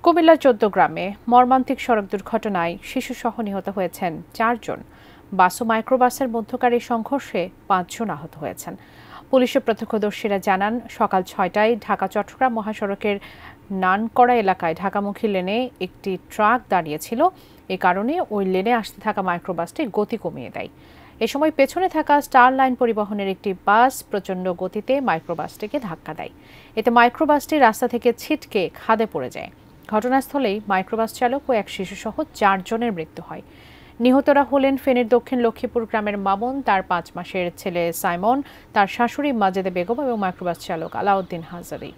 কুমিল্লার ১৪ গ্রামে মর্মান্তিক সড়ক দুর্ঘটনায় শিশুসহ নিহত হয়েছেন ৪ জন। বাস ও মাইক্রোবাসের মধ্যকার এই সংঘর্ষে ৫ জন আহত হয়েছেন। পুলিশের প্রত্যক্ষদর্শীরা জানান, সকাল ৬টায় ঢাকা-চট্টগ্রাম মহাসড়কের নানকড়া এলাকায় ঢাকামুখী লেনে একটি ট্রাক দাঁড়িয়েছিল। এ কারণে ওই লেনে আসতে থাকা মাইক্রোবাসটি গতি কমিয়ে দেয়। এ সময় পেছনে থাকা স্টার লাইন পরিবহনের একটি বাস প্রচণ্ড গতিতে মাইক্রোবাসটিকে ধাক্কা দেয়। এতে মাইক্রোবাসটি রাস্তা থেকে ছিটকে খাদে পড়ে যায়। ঘটনাস্থলেই মাইক্রোবাস চালক ও এক শিশুসহ ৪ জনের মৃত্যু হয়। নিহতরা হলেন ফেনীর দক্ষিণ লক্ষ্মীপুর গ্রামের মামুন, তার ৫ মাসের ছেলে সাইমন, তার শাশুড়ি মাজেদা বেগম এবং মাইক্রোবাস চালক আলাউদ্দিন হাজারী।